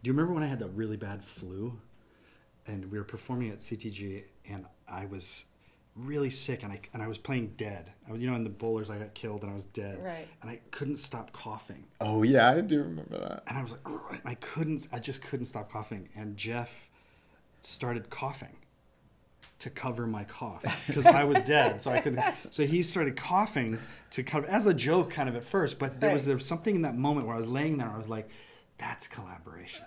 Do you remember when I had the really bad flu and we were performing at CTG and I was really sick and I was playing dead. I was, in the bowlers I got killed and I was dead. Right. And I couldn't stop coughing. Oh yeah, I do remember that. And I was like, oh, I just couldn't stop coughing. And Geoff started coughing to cover my cough because I was dead. So I couldn't. So he started coughing to cover, as a joke kind of at first, but there was something in that moment where I was laying there. I was like, that's collaboration.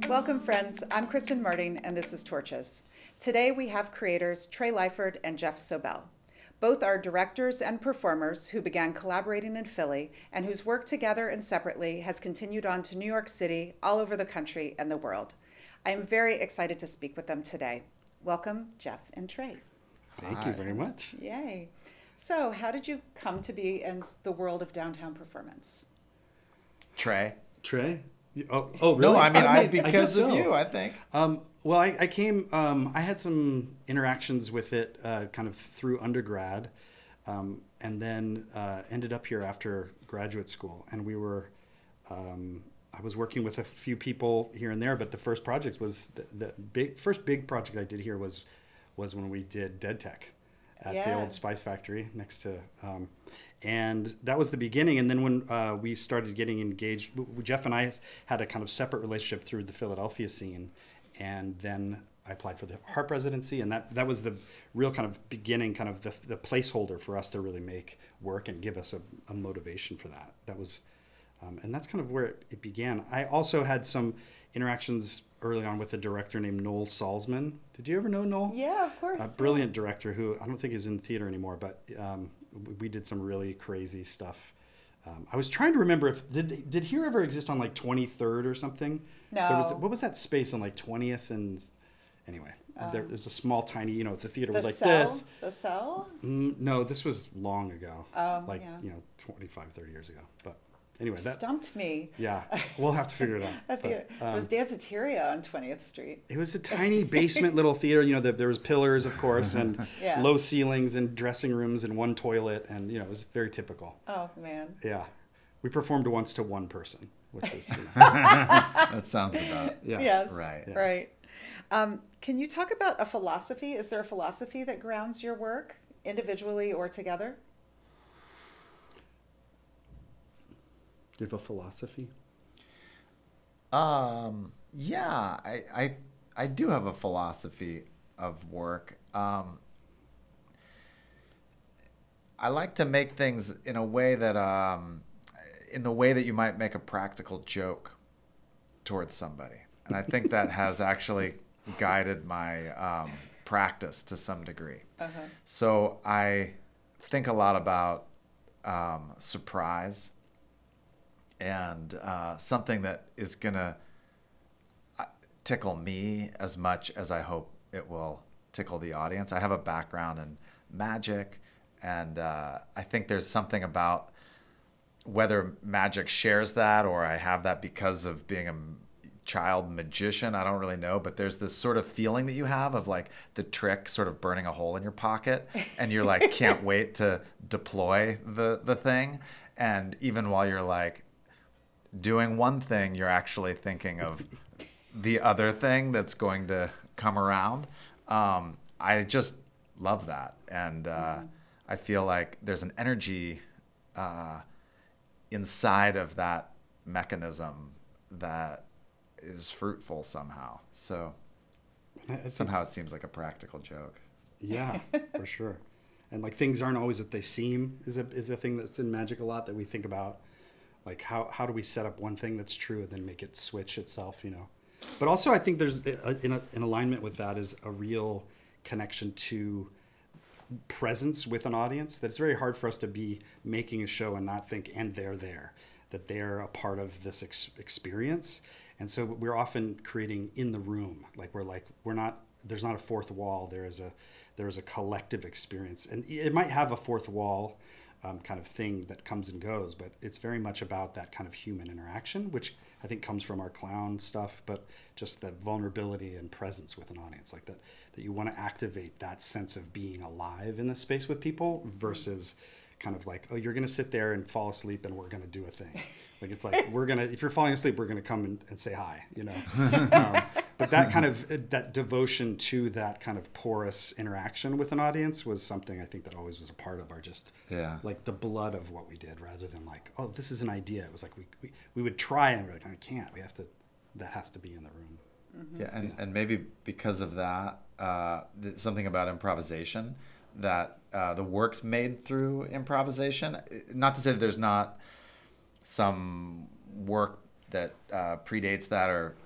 Welcome, friends. I'm Kristen Martin, and this is Torches. Today we have creators Trey Lyford and Geoff Sobelle. Both are directors and performers who began collaborating in Philly and whose work together and separately has continued on to New York City, all over the country and the world. I am very excited to speak with them today. Welcome, Geoff and Trey. Thank you very much. Yay. So, how did you come to be in the world of downtown performance? Trey? Oh, really? No, I mean, guess because of so. you, I think. Well, I came, I had some interactions with it kind of through undergrad, and then ended up here after graduate school. And we were, I was working with a few people here and there, but the first project was, first big project I did here was when we did Dead Tech at the old Spice Factory next to, and that was the beginning. And then when we started getting engaged, Geoff and I had a kind of separate relationship through the Philadelphia scene. And then I applied for the Harp residency. And that was the real kind of beginning, kind of the placeholder for us to really make work and give us a motivation for that. That was, and that's kind of where it began. I also had some interactions early on with a director named Noel Salzman. Did you ever know Noel? Yeah, of course. A brilliant director who I don't think is in theater anymore, but we did some really crazy stuff. I was trying to remember if did Here ever exist on like 23rd or something? No. What was that space on like 20th and anyway? There's a small tiny, the theater was like Cell? this. The Cell? No, this was long ago. 25, 30 years ago. But anyway, that stumped me. Yeah, we'll have to figure it out. It was Danceteria on 20th Street. It was a tiny basement little theater. There was pillars, of course, and low ceilings and dressing rooms and one toilet, and it was very typical. Oh man. Yeah, we performed once to one person, which was. That sounds about Yes. right. Yeah. Right. Can you talk about a philosophy? Is there a philosophy that grounds your work, individually or together? Do you have a philosophy? Yeah, I do have a philosophy of work. I like to make things in a way that, in the way that you might make a practical joke towards somebody. And I think that has actually guided my practice to some degree. Uh-huh. So I think a lot about surprise and something that is going to tickle me as much as I hope it will tickle the audience. I have a background in magic, and I think there's something about whether magic shares that or I have that because of being a child magician. I don't really know, but there's this sort of feeling that you have of like the trick sort of burning a hole in your pocket, and you're like, can't wait to deploy the thing. And even while you're like doing one thing, you're actually thinking of the other thing that's going to come around. I just love that. And I feel like there's an energy inside of that mechanism that is fruitful somehow. So somehow it seems like a practical joke. Yeah, for sure. And like things aren't always what they seem is a thing that's in magic a lot that we think about. Like how do we set up one thing that's true and then make it switch itself, But also I think there's in alignment with that is a real connection to presence with an audience. That it's very hard for us to be making a show and not think, and they're there, that they're a part of this experience. And so we're often creating in the room. There's not a fourth wall. there's a collective experience, and it might have a fourth wall kind of thing that comes and goes, but it's very much about that kind of human interaction, which I think comes from our clown stuff, but just the vulnerability and presence with an audience, like that you want to activate that sense of being alive in the space with people versus kind of like, oh, you're going to sit there and fall asleep and we're going to do a thing. Like, it's like, if you're falling asleep, we're going to come and say hi, you know? But that kind of, that devotion to that kind of porous interaction with an audience was something I think that always was a part of our like the blood of what we did, rather than like, oh, this is an idea. It was like, we would try and we're like, I can't, that has to be in the room. Mm-hmm. Yeah. And maybe because of that, something about improvisation, that the work's made through improvisation. Not to say that there's not some work that predates that or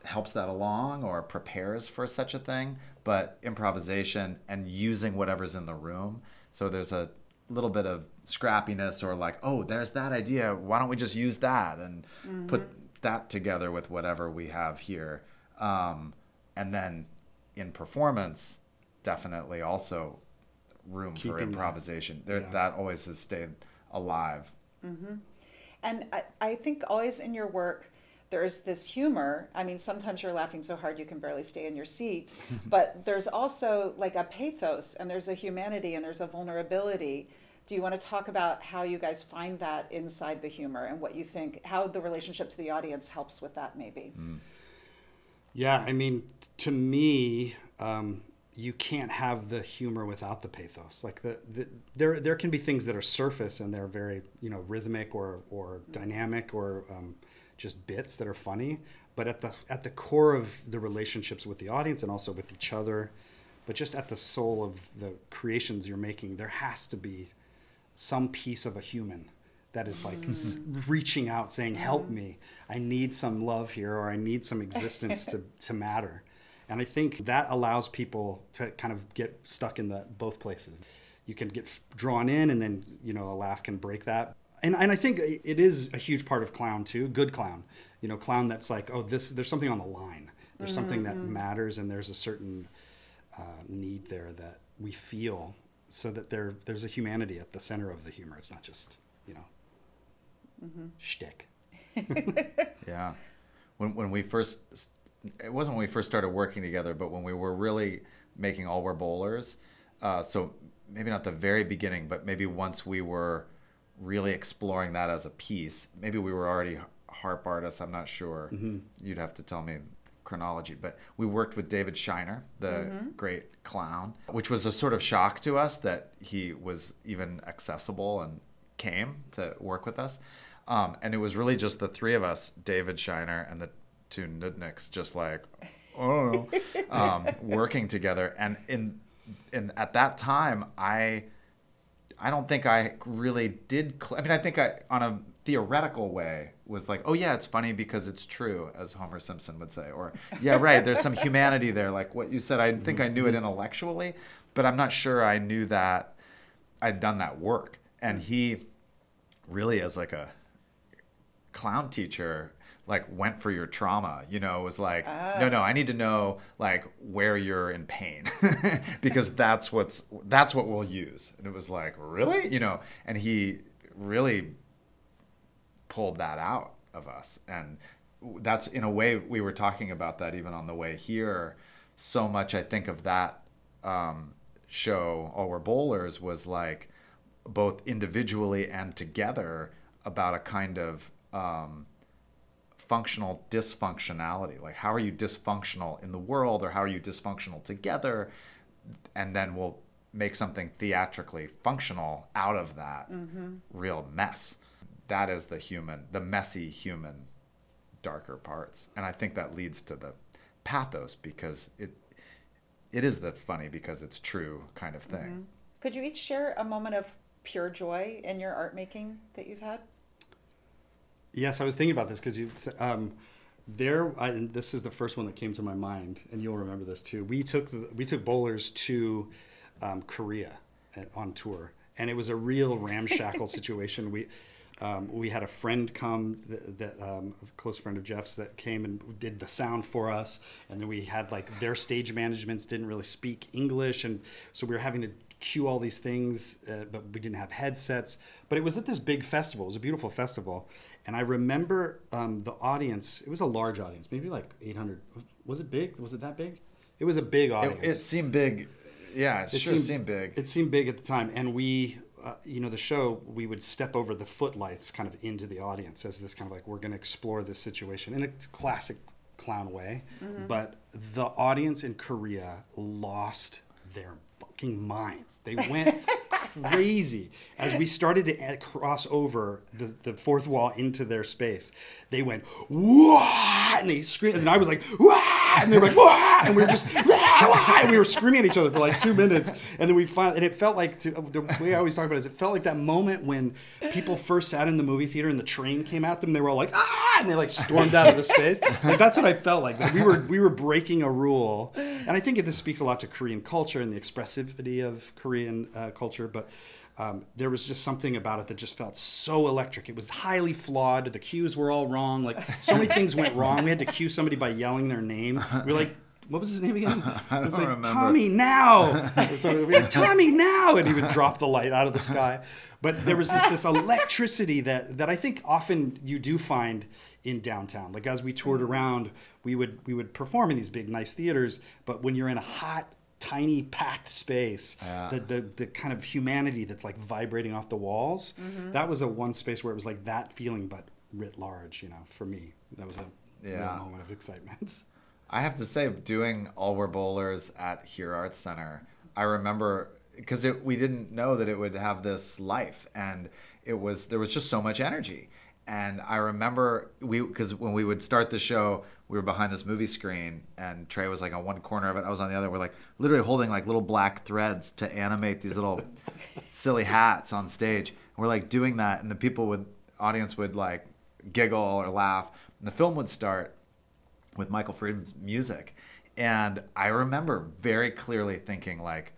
helps that along or prepares for such a thing, but improvisation and using whatever's in the room. So there's a little bit of scrappiness, or like, oh, there's that idea, why don't we just use that and put that together with whatever we have here. And then in performance, definitely also room for improvisation. That always has stayed alive. Mm-hmm. And I think always in your work, there's this humor. I mean, sometimes you're laughing so hard you can barely stay in your seat, but there's also like a pathos, and there's a humanity, and there's a vulnerability. Do you want to talk about how you guys find that inside the humor, and what you think, how the relationship to the audience helps with that maybe? Yeah, I mean, to me, you can't have the humor without the pathos. Like there can be things that are surface and they're very, rhythmic or dynamic or just bits that are funny, but at the core of the relationships with the audience and also with each other, but just at the soul of the creations you're making, there has to be some piece of a human that is like reaching out, saying, help me, I need some love here, or I need some existence to matter. And I think that allows people to kind of get stuck in both places. You can get drawn in, and then, a laugh can break that. And I think it is a huge part of clown too, good clown. Clown that's like, oh, there's something on the line. There's something that matters, and there's a certain need there that we feel, so that there's a humanity at the center of the humor. It's not just, shtick. Yeah. When we first, it wasn't when we first started working together, but when we were really making All We're Bowlers, so maybe not the very beginning, but maybe once we were really exploring that as a piece, maybe we were already harp artists, I'm not sure. You'd have to tell me chronology, but we worked with David Shiner, the great clown, which was a sort of shock to us that he was even accessible and came to work with us. And it was really just the three of us, David Shiner and the two Nudniks, just like, working together. And at that time, I don't think I really did. I think I, on a theoretical way, was like, oh yeah, it's funny because it's true, as Homer Simpson would say, or yeah, right, there's some humanity there, like what you said. I think I knew it intellectually, but I'm not sure I knew that I'd done that work. And he really, as like a clown teacher, like went for your trauma, was like, no, I need to know like where you're in pain because that's what we'll use. And it was like, really? And he really pulled that out of us. And that's, in a way, we were talking about that even on the way here. So much, I think, of that show, All We're Bowlers, was like both individually and together about a kind of functional dysfunctionality. Like, how are you dysfunctional in the world, or how are you dysfunctional together? And then we'll make something theatrically functional out of that real mess. That is the messy human, darker parts. And I think that leads to the pathos, because it is the funny because it's true kind of thing. Could you each share a moment of pure joy in your art making that you've had? Yes, I was thinking about this because this is the first one that came to my mind, and you'll remember this too. We took bowlers to Korea on tour, and it was a real ramshackle situation. We had a friend come, a close friend of Geoff's, that came and did the sound for us. And then we had like their stage managements didn't really speak English, and so we were having to cue all these things, but we didn't have headsets. But it was at this big festival. It was a beautiful festival, and I remember the audience. It was a large audience, maybe like 800. Was it big? Was it that big? It was a big audience. It seemed big. Yeah, it sure seemed big. It seemed big at the time, and we. The show, we would step over the footlights kind of into the audience as this kind of like, we're going to explore this situation in a classic clown way. Mm-hmm. But the audience in Korea lost their fucking minds. They went crazy. As we started to cross over the fourth wall into their space, they went, wah! And they screamed, and I was like, wah! And they were like, wah! And we were just, wah! And we were screaming at each other for like 2 minutes. And then we finally, and it felt like, the way I always talk about it is, it felt like that moment when people first sat in the movie theater and the train came at them, they were all like, ah! And they like stormed out of the space. Like, that's what I felt like. That we were breaking a rule. And I think this speaks a lot to Korean culture and the expressivity of Korean culture. But there was just something about it that just felt so electric. It was highly flawed. The cues were all wrong. Like, so many things went wrong. We had to cue somebody by yelling their name. We were like, what was his name again? I don't remember. Tommy now. So we were like, Tommy now, and he would drop the light out of the sky. But there was this electricity that I think often you do find in downtown. Like, as we toured around, we would perform in these big, nice theaters. But when you're in a hot, tiny, packed space, the kind of humanity that's like vibrating off the walls, that was a one space where it was like that feeling, but writ large. For me, that was a real moment of excitement. I have to say, doing All We're Bowlers at Here Arts Center, I remember, because we didn't know that it would have this life, and there was just so much energy. And I remember because when we would start the show, we were behind this movie screen, and Trey was like on one corner of it, I was on the other. We're like literally holding like little black threads to animate these little silly hats on stage. And we're like doing that, and the audience would like giggle or laugh, and the film would start with Michael Friedman's music. And I remember very clearly thinking like,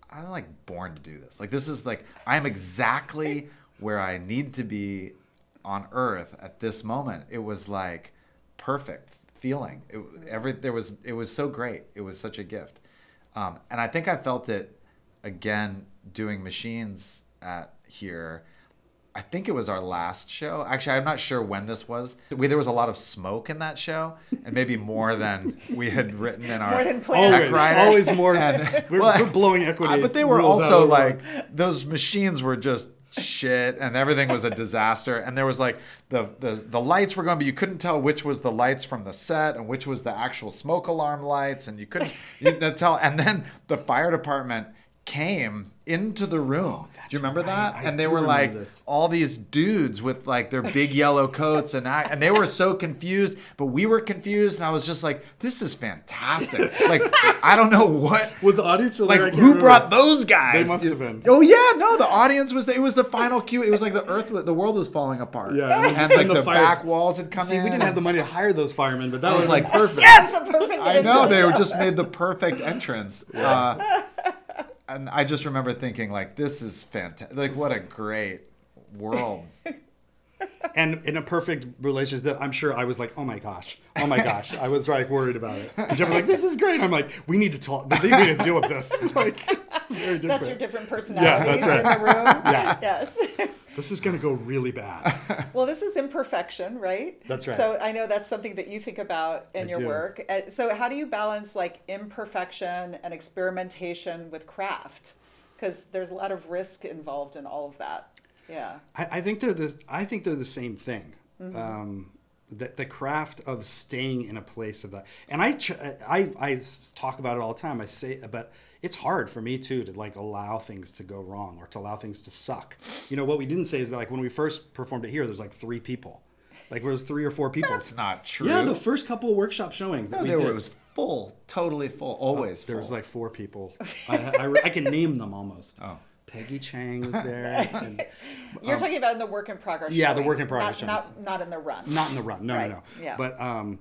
I'm like born to do this. Like, this is like, I'm exactly where I need to be on earth at this moment. It was like perfect feeling. It was so great. It was such a gift. And I think I felt it again doing Machines at Here. I think it was our last show. Actually, I'm not sure when this was. There was a lot of smoke in that show, and maybe more than we had written in our tech writer. Always more. We're blowing equity. But they were also like, those machines were just shit, and everything was a disaster. And there was like the lights were going, but you couldn't tell which was the lights from the set and which was the actual smoke alarm lights, and you didn't tell. And then the fire department came into the room. Do you remember that? And they were like all these dudes with like their big yellow coats, and they were so confused, but we were confused, and I was just like, this is fantastic. Like, I don't know what was the audience like who brought those guys. They must have been. Oh yeah, no, the audience was. It was the final cue. It was like the world was falling apart. Yeah, and like the back walls had come in. We didn't have the money to hire those firemen, but that was like perfect. Yes, perfect. I know, they were just made the perfect entrance. And I just remember thinking, like, this is fantastic. Like, what a great world. And in a perfect relationship, I'm sure I was like, oh my gosh. I was like worried about it. And Geoff was like, this is great. I'm like, we need to talk. They need to deal with this. Like, very different. That's your different personalities right. in the room. Yeah. Yes. This is going to go really bad. Well, this is imperfection, right? That's right. So I know that's something that you think about in your work. So how do you balance like imperfection and experimentation with craft? Because there's a lot of risk involved in all of that. Yeah. I think they're the same thing. Mm-hmm. The craft of staying in a place of that. And I talk about it all the time. I say, but it's hard for me too to like allow things to go wrong or to allow things to suck. What we didn't say is that like when we first performed it here, there's like 3 people. Like there was 3 or 4 people. That's not true. Yeah, the first couple of workshop showings that we did. It was full, totally full, always full. There was like 4 people. I can name them almost. Oh. Peggy Chang was there. And, You're talking about in the work in progress. Yeah, showings, the work in progress. Not in the run. Not in the run. No, right. no. Yeah.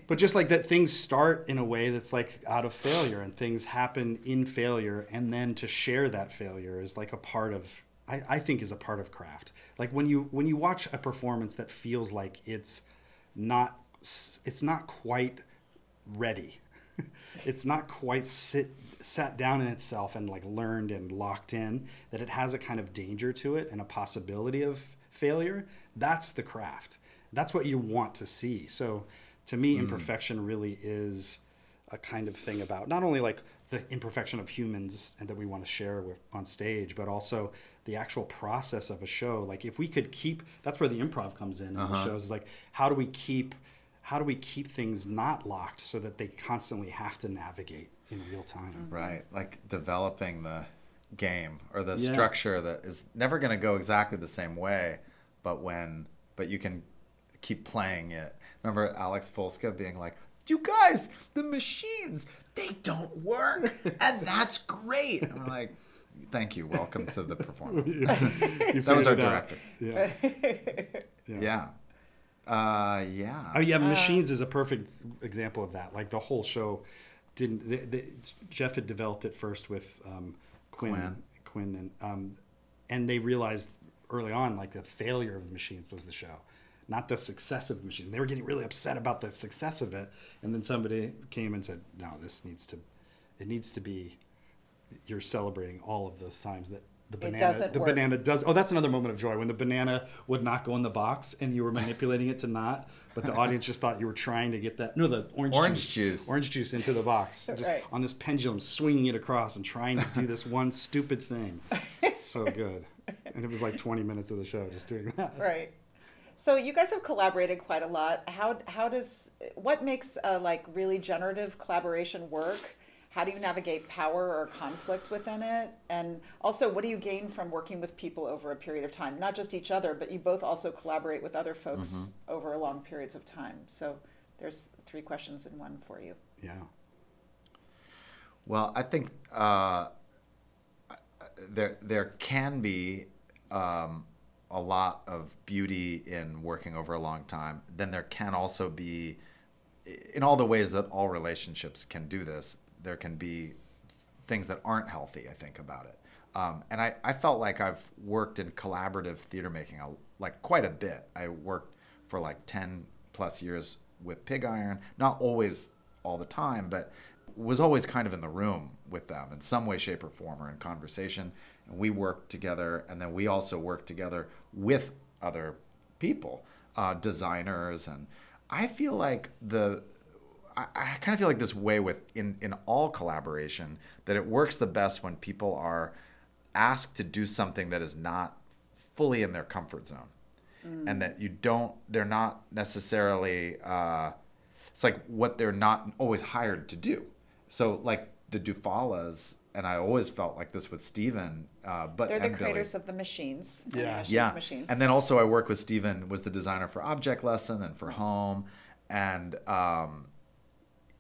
But just like that, things start in a way that's like out of failure, and things happen in failure, and then to share that failure is like a part of I think is a part of craft. Like when you watch a performance that feels like it's not quite ready. It's not quite sat down in itself and like learned and locked in, that it has a kind of danger to it and a possibility of failure. That's the craft. That's what you want to see. So to me, imperfection really is a kind of thing about not only like the imperfection of humans and that we want to share on stage, but also the actual process of a show. Like if we could keep, that's where the improv comes in the shows, is like, how do we keep things not locked so that they constantly have to navigate in real time? Right. Like developing the game or the structure that is never going to go exactly the same way, but you can keep playing it. Remember Alex Folska being like, you guys, the machines, they don't work. And that's great. And I'm like, thank you. Welcome to the performance. That was our director. Yeah. Yeah. Oh yeah, Machines is a perfect example of that. Like the whole show Geoff had developed it first with Quinn and they realized early on like the failure of the Machines was the show, not the success of the Machines. They were getting really upset about the success of it, and then somebody came and said, no, it needs to be, you're celebrating all of those times that the banana does. Oh, that's another moment of joy when the banana would not go in the box and you were manipulating it to not, but the audience just thought you were trying to get the orange juice into the box, just on this pendulum, swinging it across and trying to do this one stupid thing. So good. And it was like 20 minutes of the show just doing that. Right. So you guys have collaborated quite a lot. What makes like really generative collaboration work? How do you navigate power or conflict within it? And also, what do you gain from working with people over a period of time? Not just each other, but you both also collaborate with other folks over long periods of time. So there's 3 questions in one for you. Yeah. Well, I think there can be a lot of beauty in working over a long time. Then there can also be, in all the ways that all relationships can do this, there can be things that aren't healthy, I think, about it. And I felt like I've worked in collaborative theater making like quite a bit. I worked for like 10 plus years with Pig Iron, not always all the time, but was always kind of in the room with them in some way, shape, or form, or in conversation. And we worked together, and then we also worked together with other people, designers. And I feel like I kind of feel like this way with in all collaboration, that it works the best when people are asked to do something that is not fully in their comfort zone, and that they're not necessarily, it's like what they're not always hired to do. So like the Dufalas, and I always felt like this with Steven, but they're the creators of the Machines. Machines. And then also I worked with Steven, was the designer for Object Lesson and for Home, and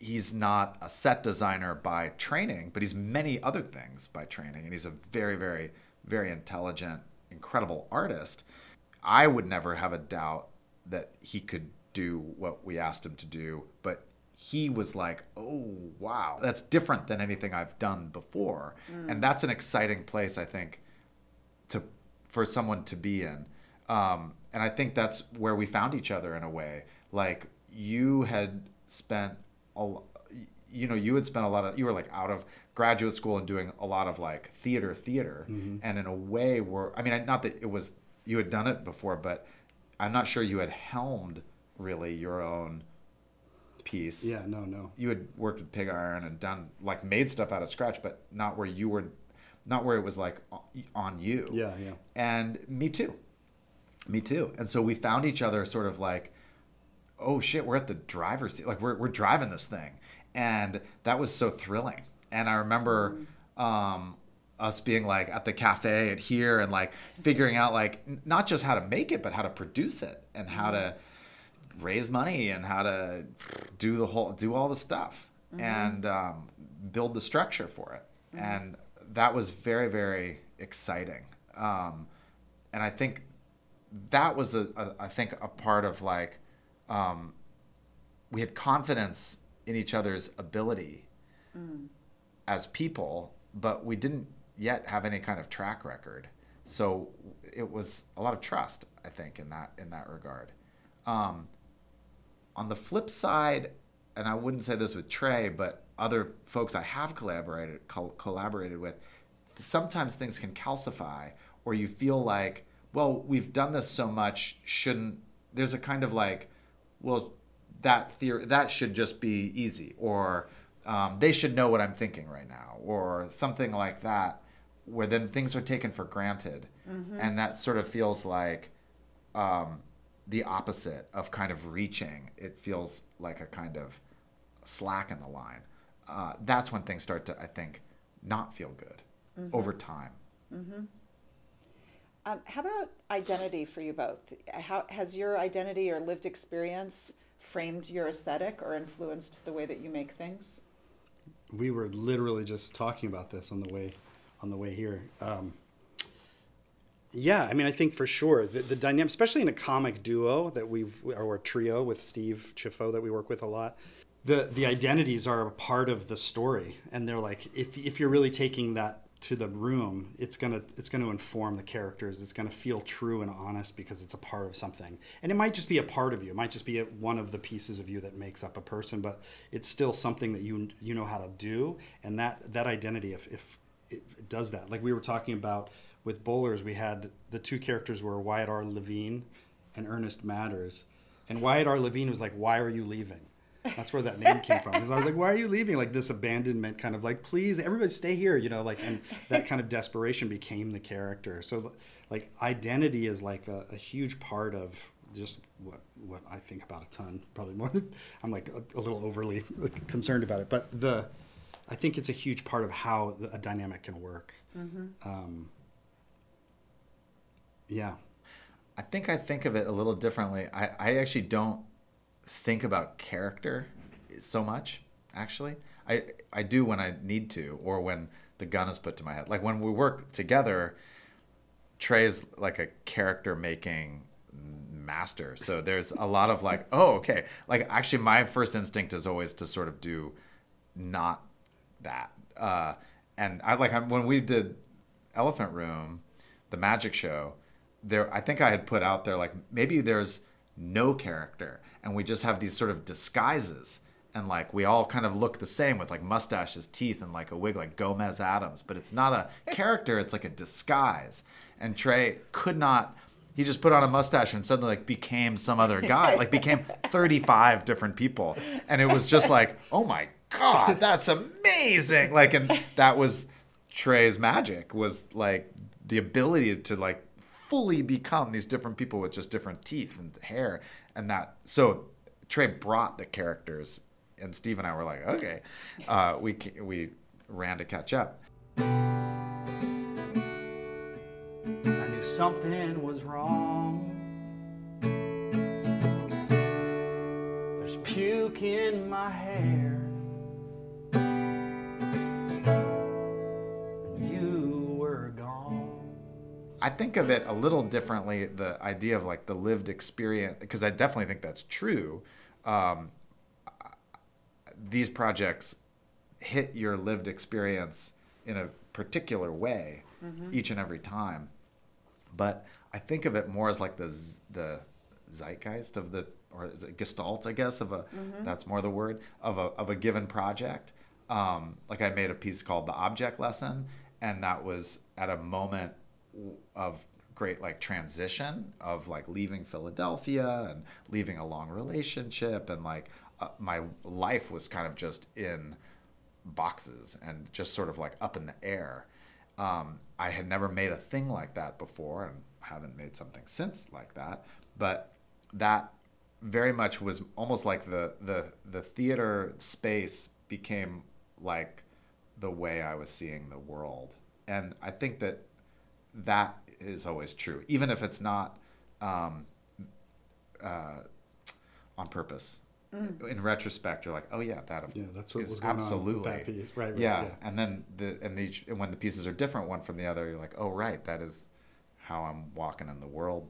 he's not a set designer by training, but he's many other things by training. And he's a very, very, very intelligent, incredible artist. I would never have a doubt that he could do what we asked him to do, but he was like, oh, wow, that's different than anything I've done before. And that's an exciting place, I think, for someone to be in. And I think that's where we found each other in a way. Like you had spent you you were like out of graduate school and doing a lot of like theater, and in a way not that it was you had done it before, but I'm not sure you had helmed really your own piece. Yeah, no. You had worked with Pig Iron and done like made stuff out of scratch, but not where it was like on you. Yeah. And me too. And so we found each other sort of like, oh shit, we're at the driver's seat. Like we're driving this thing. And that was so thrilling. And I remember us being like at the cafe and here and like figuring out like not just how to make it, but how to produce it and how to raise money and how to do all the stuff and build the structure for it. And that was very, very exciting. And I think that was a part of like, we had confidence in each other's ability as people, but we didn't yet have any kind of track record. So it was a lot of trust, I think, in that regard. On the flip side, and I wouldn't say this with Trey, but other folks I have collaborated with, sometimes things can calcify, or you feel like, well, we've done this so much, shouldn't, there's a kind of like, well, that should just be easy, or they should know what I'm thinking right now, or something like that, where then things are taken for granted. And that sort of feels like the opposite of kind of reaching. It feels like a kind of slack in the line. That's when things start to, I think, not feel good over time. How about identity for you both? How has your identity or lived experience framed your aesthetic or influenced the way that you make things? We were literally just talking about this on the way here. Yeah, I mean, I think for sure the dynamic, especially in a comic duo or a trio with Steve Chiffo that we work with a lot, the identities are a part of the story, and they're like, if you're really taking that to the room, it's gonna inform the characters. It's gonna feel true and honest because it's a part of something, and it might just be a part of you. It might just be one of the pieces of you that makes up a person, but it's still something that you know how to do, and that identity, if it does that. Like we were talking about with Bowlers, we had the two characters were Wyatt R. Levine and Ernest Matters, and Wyatt R. Levine was like, "Why are you leaving?" That's where that name came from. Because I was like, why are you leaving? Like this abandonment kind of like, please, everybody stay here, like, and that kind of desperation became the character. So like identity is like a huge part of just what I think about a ton, probably more than, I'm like a little overly concerned about it. But I think it's a huge part of how a dynamic can work. Yeah. I think of it a little differently. I actually don't think about character so much, actually. I do when I need to, or when the gun is put to my head. Like when we work together, Trey's like a character making master. So there's a lot of like, oh, okay. Like actually my first instinct is always to sort of do not that. And when we did Elephant Room, the magic show, I think I had put out there like maybe there's no character and we just have these sort of disguises, and like we all kind of look the same with like mustaches, teeth, and like a wig like Gomez Adams, but it's not a character, it's like a disguise. And Trey he just put on a mustache and suddenly like became some other guy, like became 35 different people. And it was just like, oh my God, that's amazing. Like, and that was Trey's magic, was like the ability to like fully become these different people with just different teeth and hair. And so Trey brought the characters, and Steve and I were like, okay, we ran to catch up. I knew something was wrong. There's puke in my hair. And you were gone. I think of it a little differently, the idea of like the lived experience, because I definitely think that's true. These projects hit your lived experience in a particular way each and every time. But I think of it more as like the zeitgeist of or is it gestalt, I guess, that's more the word, of a given project. Like I made a piece called The Object Lesson, and that was at a moment of great like transition of like leaving Philadelphia and leaving a long relationship, and like my life was kind of just in boxes and just sort of like up in the air. I had never made a thing like that before, and haven't made something since like that, but that very much was almost like the theater space became like the way I was seeing the world. And I think that is always true, even if it's not on purpose. In retrospect, you're like, oh yeah, that's what is was going absolutely on with that piece. Right, yeah. And then when the pieces are different one from the other, you're like, oh right, that is how I'm walking in the world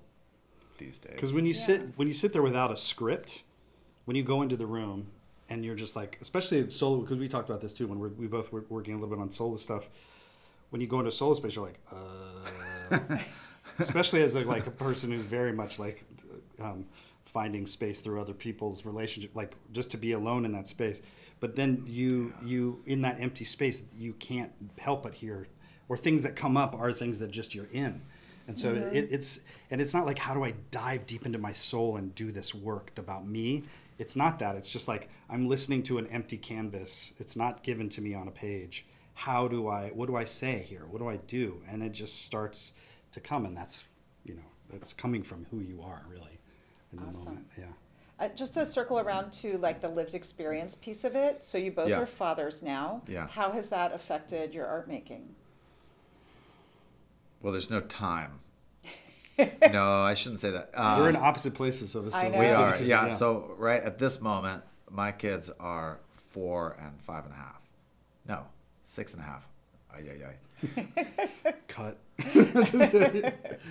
these days. Because when you sit there without a script, when you go into the room and you're just like, especially solo, because we talked about this too when we both were working a little bit on solo stuff. When you go into a solo space, you're like, Especially as like a person who's very much like finding space through other people's relationship, like just to be alone in that space. But then you in that empty space, you can't help but hear, or things that come up are things that just you're in. And so it's not like, how do I dive deep into my soul and do this work about me? It's not that. It's just like, I'm listening to an empty canvas. It's not given to me on a page. What do I say here? What do I do? And it just starts to come, and that's coming from who you are, really, in the moment. Yeah. Just to circle around to like the lived experience piece of it. So you both are fathers now. Yeah. How has that affected your art making? Well, there's no time. No, I shouldn't say that. We're in opposite places, so this I is know. We are, yeah. So right at this moment, my kids are 4 and 5.5. No, 6.5. Ay, ay, ay. Cut. Is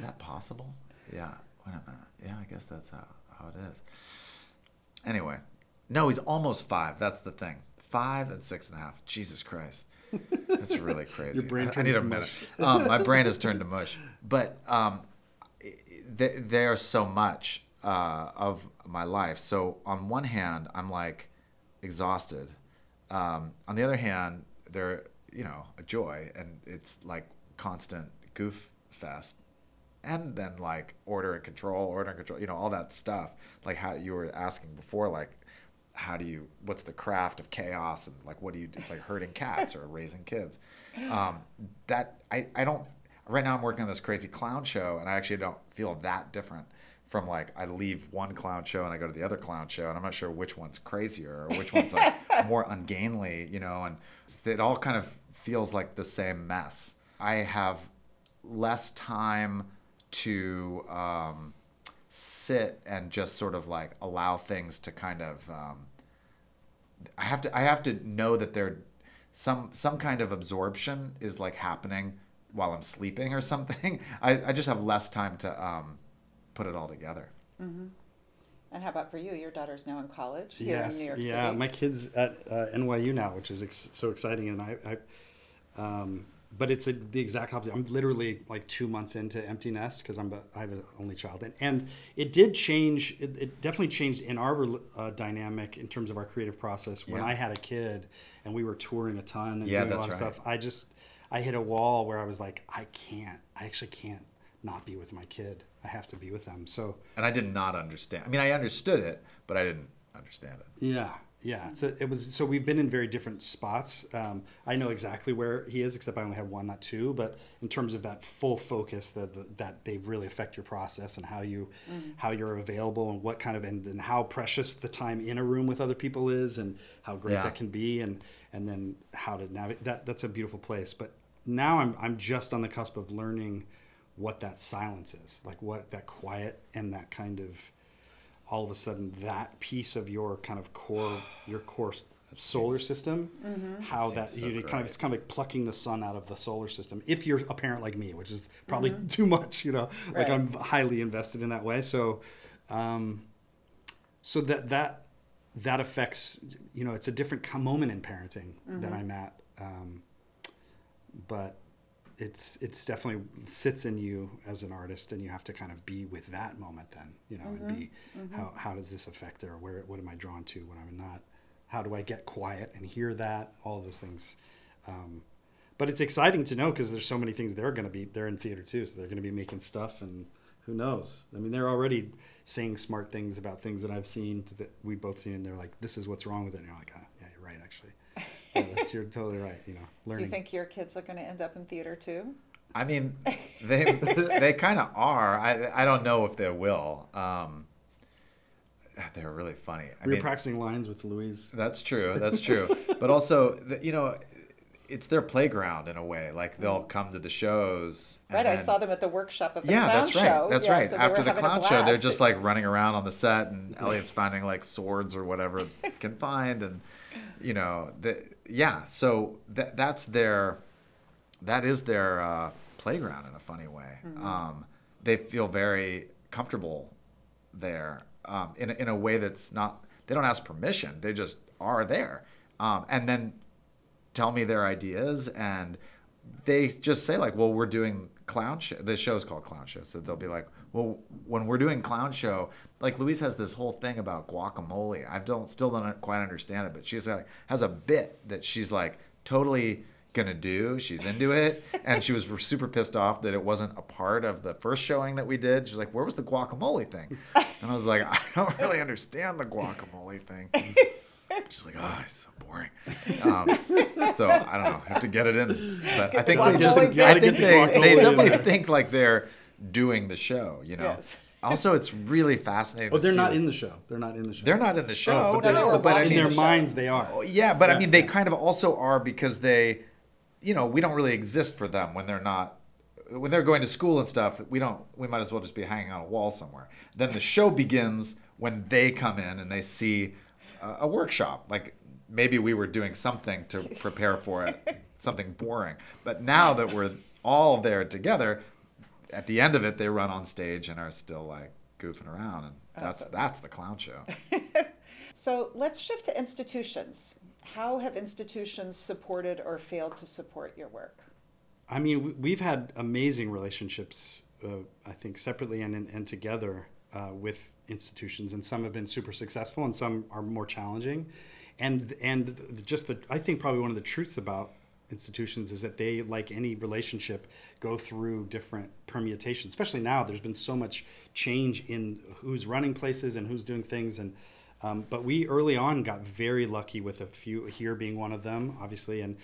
that possible? Yeah. Wait a minute. Yeah, I guess that's how it is. Anyway, no, he's almost 5. That's the thing. 5 and 6.5. Jesus Christ. That's really crazy. Your brain I need a turns to minute. mush. My brain has turned to mush. But there's so much of my life. So on one hand, I'm like exhausted. On the other hand, they're a joy, and it's like constant goof fest. And then like order and control, all that stuff. Like how you were asking before, like what's the craft of chaos, and like it's like herding cats or raising kids. That I don't, right now I'm working on this crazy clown show, and I actually don't feel that different from like I leave one clown show and I go to the other clown show, and I'm not sure which one's crazier or which one's like more ungainly, and it all kind of feels like the same mess. I have less time to sit and just sort of like allow things to kind of I have to know that there some kind of absorption is like happening while I'm sleeping or something. I just have less time to put it all together. Mm-hmm. And how about for you? Your daughter's now in college here in New York City. Yeah, my kid's at NYU now, which is so exciting, and I but it's the exact opposite. I'm literally like 2 months into empty nest because I have an only child, and it did change. It definitely changed in our dynamic in terms of our creative process when I had a kid and we were touring a ton and doing a lot of stuff. I hit a wall where I was like, I actually can't not be with my kid. I have to be with them. So, and I did not understand. I mean, I understood it, but I didn't understand it. Yeah. So we've been in very different spots. I know exactly where he is, except I only have one, not two. But in terms of that full focus, that they really affect your process and how you're available and what kind of and how precious the time in a room with other people is, and how great that can be, and then how to navigate that. That's a beautiful place. But now I'm just on the cusp of learning what that silence is, like what that quiet and that kind of, all of a sudden that piece of your kind of core solar system, how that it's kind of like plucking the sun out of the solar system. If you're a parent like me, which is probably too much, like I'm highly invested in that way. So, so that affects, it's a different moment in parenting that I'm at. But it's definitely sits in you as an artist, and you have to kind of be with that moment then, and be how does this affect it, or what am I drawn to when I'm not? How do I get quiet and hear that? All of those things. But it's exciting to know because there's so many things they're in theater too, so they're going to be making stuff, and who knows? I mean, they're already saying smart things about things that I've seen that we've both seen, and they're like, "This is what's wrong with it." And you're like, yeah, you're right, actually. You're totally right. Learning. Do you think your kids are going to end up in theater too? I mean, they kind of are. I don't know if they will. They're really funny. We were practicing lines with Louise. That's true. But also, it's their playground in a way. Like they'll come to the shows. Right. I saw them at the workshop of the clown show. That's right. So after the clown show, they're just like running around on the set, and Elliot's finding like swords or whatever he can find, and So that is their playground in a funny way. They feel very comfortable there in a way that's not. They don't ask permission. They just are there, and then tell me their ideas, and they just say like, well, we're doing clown show. The show's called Clown Show, so they'll be like, well, when we're doing Clown Show, like Louise has this whole thing about guacamole. Still don't quite understand it, but she's like has a bit that she's like totally gonna do. She's into it, and she was super pissed off that it wasn't a part of the first showing that we did. She's like, where was the guacamole thing? And I was like, I don't really understand the guacamole thing. She's like, oh, it's so boring. So I don't know. Have to get it in. But I think they definitely think like they're doing the show, you know. Yes. Also, it's really fascinating. Oh, they're not in the show. They're not in the show. They're not in the show. Oh, but no, but I in mean, their minds they are. Yeah, but I mean, they kind of also are because they, you know, we don't really exist for them when they're not. When they're going to school and stuff, we might as well just be hanging on a wall somewhere. Then the show begins when they come in and they see a workshop. Like maybe we were doing something to prepare for it, something boring. But now that we're all there together, at the end of it, they run on stage and are still like goofing around, and that's the Clown Show. So let's shift to institutions. How have institutions supported or failed to support your work? I mean, we've had amazing relationships, I think, separately and together with institutions, and some have been super successful, and some are more challenging. And just I think probably one of the truths about institutions is that they, like any relationship, go through different permutations. Especially now, there's been so much change in who's running places and who's doing things, and but we early on got very lucky with a few, here being one of them, obviously, and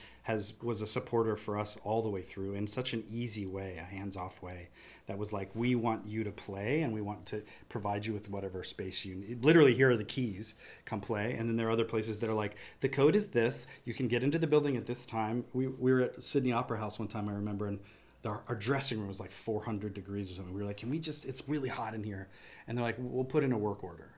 was a supporter for us all the way through in such an easy way, a hands-off way, that was like, we want you to play and we want to provide you with whatever space you need. Literally, here are the keys, come play. And then there are other places that are like, the code is this, you can get into the building at this time. We were at Sydney Opera House one time, I remember, and our dressing room was like 400 degrees or something. We were like, it's really hot in here. And they're like, we'll put in a work order.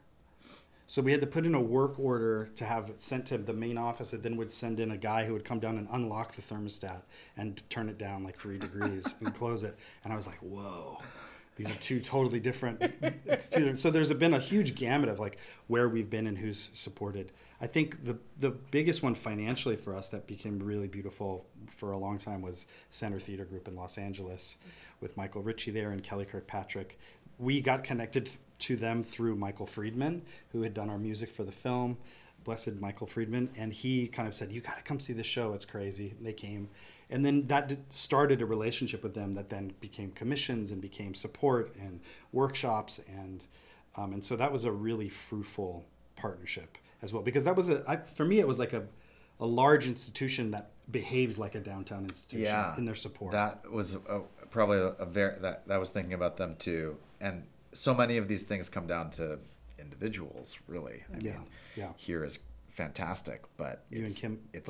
So we had to put in a work order to have it sent to the main office, that then would send in a guy who would come down and unlock the thermostat and turn it down like 3 degrees and close it. And I was like, whoa, these are two totally different. So there's been a huge gamut of like where we've been and who's supported. I think the biggest one financially for us that became really beautiful for a long time was Center Theater Group in Los Angeles with Michael Ritchie there and Kelly Kirkpatrick. We got connected to them through Michael Friedman, who had done our music for the film, blessed Michael Friedman, and he kind of said, you got to come see the show, it's crazy. And they came, and then that started a relationship with them that then became commissions and became support and workshops, and so that was a really fruitful partnership as well, because that was for me it was like a large institution that behaved like a downtown institution in their support. That was probably that I was thinking about them too. And so many of these things come down to individuals, really. I mean, here is fantastic, but it's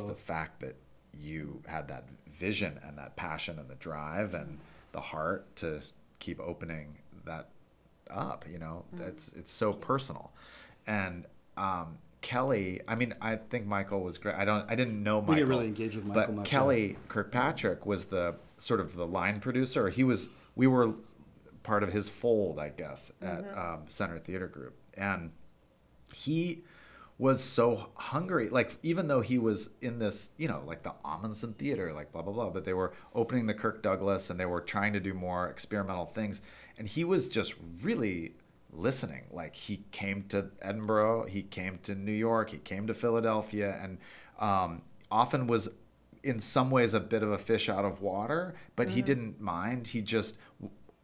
the fact that you had that vision and that passion and the drive and the heart to keep opening that up, you know. It's so personal. And Kelly, I mean, I think Michael was great. I didn't know Michael. We didn't really engage with Michael much. But Kelly Kirkpatrick was the sort of the line producer. We were part of his fold, I guess, at Center Theater Group. And he was so hungry. Like, even though he was in this, you know, like the Amundsen Theater, like blah, blah, blah, but they were opening the Kirk Douglas and they were trying to do more experimental things. And he was just really listening. Like, he came to Edinburgh, he came to New York, he came to Philadelphia, and often was in some ways a bit of a fish out of water, but he didn't mind. He just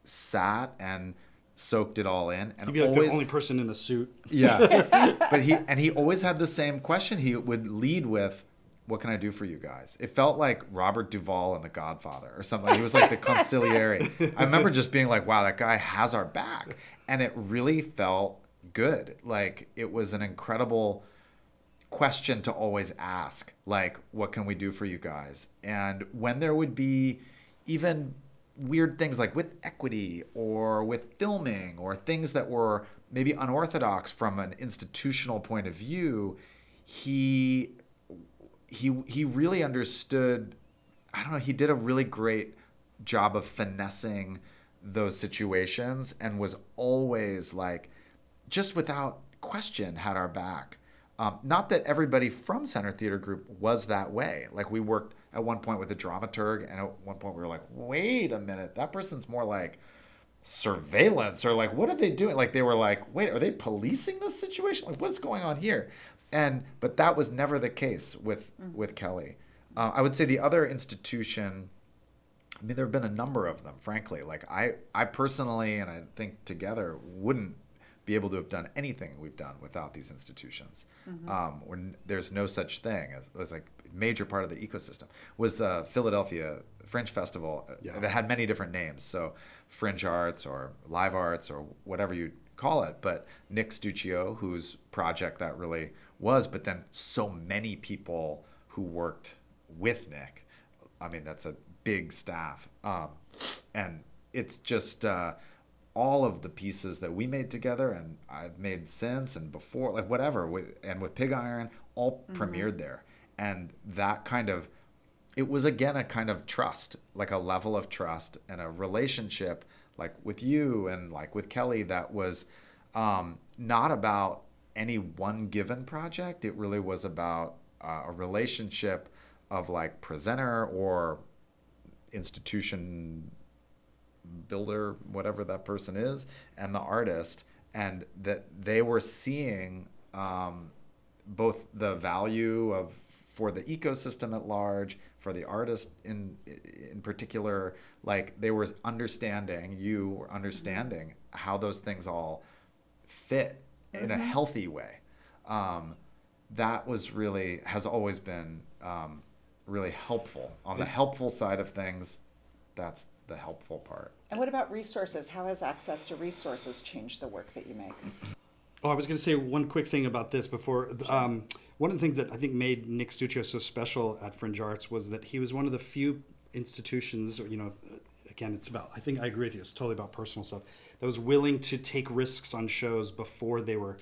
sat and soaked it all in, and he'd be like the only person in a suit. Yeah. But he always had the same question. He would lead with, what can I do for you guys? It felt like Robert Duvall in The Godfather or something. He was like the consigliere. I remember just being like, wow, that guy has our back. And it really felt good. Like, it was an incredible question to always ask, like, what can we do for you guys? And when there would be even weird things like with equity or with filming or things that were maybe unorthodox from an institutional point of view, he really understood. I don't know, he did a really great job of finessing those situations and was always like, just without question, had our back. Not that everybody from Center Theater Group was that way. Like, we worked at one point with a dramaturg, and at one point we were like, wait a minute, that person's more like surveillance, or like, what are they doing? Like, they were like, wait, are they policing this situation? Like, what's going on here? But that was never the case with Kelly. I would say the other institution, I mean, there have been a number of them, frankly. Like, I personally, and I think together, wouldn't be able to have done anything we've done without these institutions. When there's no such thing as like a major part of the ecosystem was Philadelphia Fringe Festival that had many different names. So Fringe Arts or Live Arts or whatever you call it. But Nick Stuccio, whose project that really was, but then so many people who worked with Nick. I mean, that's a big staff. And it's just all of the pieces that we made together and I've made since and before, like whatever, with Pig Iron, all premiered there. And that kind of, it was again a kind of trust, like a level of trust and a relationship like with you and like with Kelly that was not about any one given project. It really was about a relationship of like presenter or institution builder, whatever that person is, and the artist, and that they were seeing both the value of for the ecosystem at large, for the artist in particular, like they were understanding, you were understanding how those things all fit in a healthy way. That was really, has always been really helpful. On the helpful side of things, that's the helpful part. And what about resources? How has access to resources changed the work that you make? Oh, I was going to say one quick thing about this before. One of the things that I think made Nick Stuccio so special at Fringe Arts was that he was one of the few institutions, you know, again, it's about, I think I agree with you, it's totally about personal stuff, that was willing to take risks on shows before they were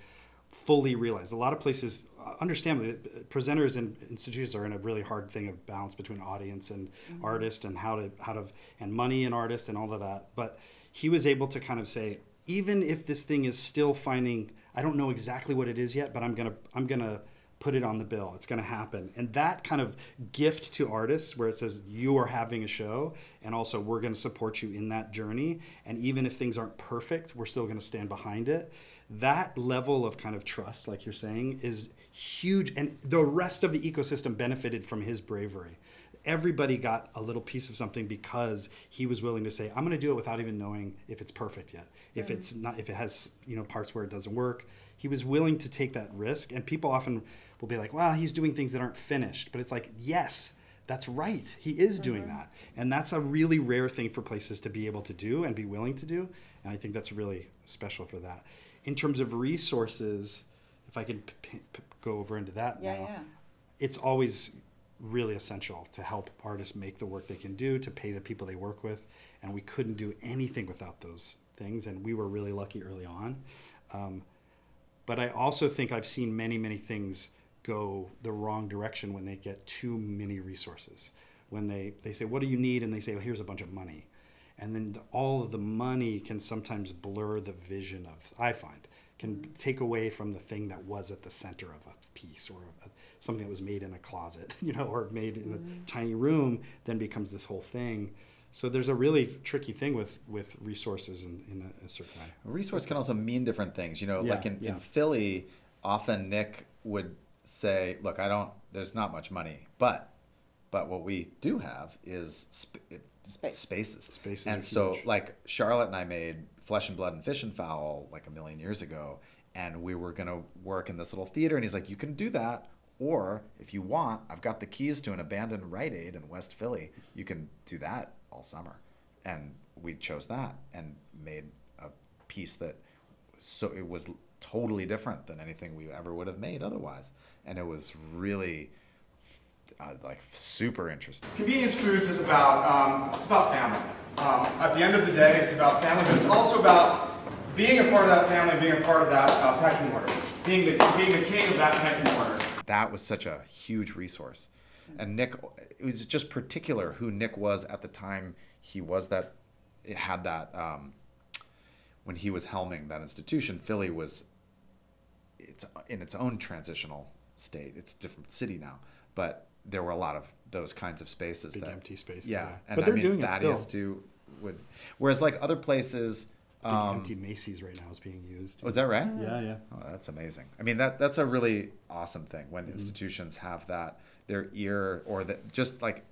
fully realized. A lot of places, understandably, presenters and institutions are in a really hard thing of balance between audience and artist and how to and money and artist and all of that. But he was able to kind of say, even if this thing is still finding, I don't know exactly what it is yet, but I'm gonna put it on the bill. It's gonna happen. And that kind of gift to artists where it says you are having a show and also we're gonna support you in that journey. And even if things aren't perfect, we're still gonna stand behind it. That level of kind of trust, like you're saying, is huge. And the rest of the ecosystem benefited from his bravery. Everybody got a little piece of something because he was willing to say, I'm going to do it without even knowing if it's perfect yet. If it's not, if it has, you know, parts where it doesn't work. He was willing to take that risk. And people often will be like, well, he's doing things that aren't finished. But it's like, yes, that's right. He is doing that. And that's a really rare thing for places to be able to do and be willing to do. And I think that's really special for that. In terms of resources, if I can go over into that now, it's always really essential to help artists make the work they can do, to pay the people they work with. And we couldn't do anything without those things. And we were really lucky early on. But I also think I've seen many, many things go the wrong direction when they get too many resources. When they say, what do you need? And they say, well, here's a bunch of money. And then all of the money can sometimes blur the vision of, I find, can take away from the thing that was at the center of a piece, or something that was made in a closet, you know, or made in a tiny room, then becomes this whole thing. So there's a really tricky thing with resources in a certain way. A resource can also mean different things. You know, like in Philly, often Nick would say, look, there's not much money, but what we do have is spaces. And so like Charlotte and I made Flesh and Blood and Fish and Fowl like a million years ago, and we were going to work in this little theater, and he's like, you can do that, or if you want, I've got the keys to an abandoned Rite Aid in West Philly. You can do that all summer. And we chose that and made a piece that, so it was totally different than anything we ever would have made otherwise. And it was really like super interesting. Convenience foods is about it's about family. At the end of the day, it's about family, but it's also about being a part of that family, being a part of that pecking order, being the king of that pecking order. That was such a huge resource. And Nick, it was just particular who Nick was at the time he was that, it had that, when he was helming that institution. Philly was, it's in its own transitional state. It's a different city now, but there were a lot of those kinds of spaces. Big that empty spaces. Yeah, and but they're I mean, doing it Thaddeus still. whereas like other places. Big empty Macy's right now is being used. Oh, is that right? Yeah. Oh, that's amazing. I mean, that's a really awesome thing when institutions have that, their ear, or that just like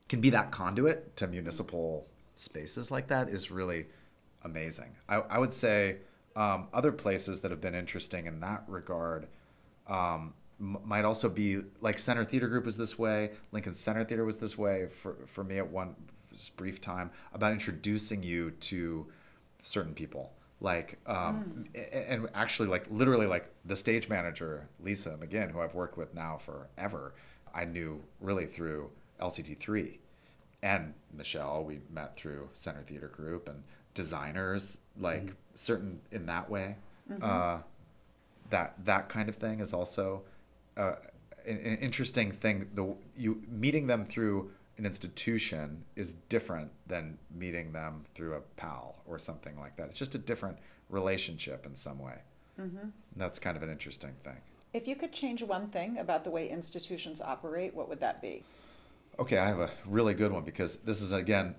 can be that conduit to municipal spaces like that is really amazing. I would say other places that have been interesting in that regard might also be like Center Theater Group was this way. Lincoln Center Theater was this way for me at one brief time, about introducing you to certain people, like and actually like literally like the stage manager Lisa McGinn, who I've worked with now forever, I knew really through LCT3, and Michelle we met through Center Theater Group, and designers like certain in that way. That kind of thing is also an interesting thing. You meeting them through an institution is different than meeting them through a pal or something like that. It's just a different relationship in some way. And that's kind of an interesting thing. If you could change one thing about the way institutions operate, what would that be? Okay, I have a really good one, because this is, again,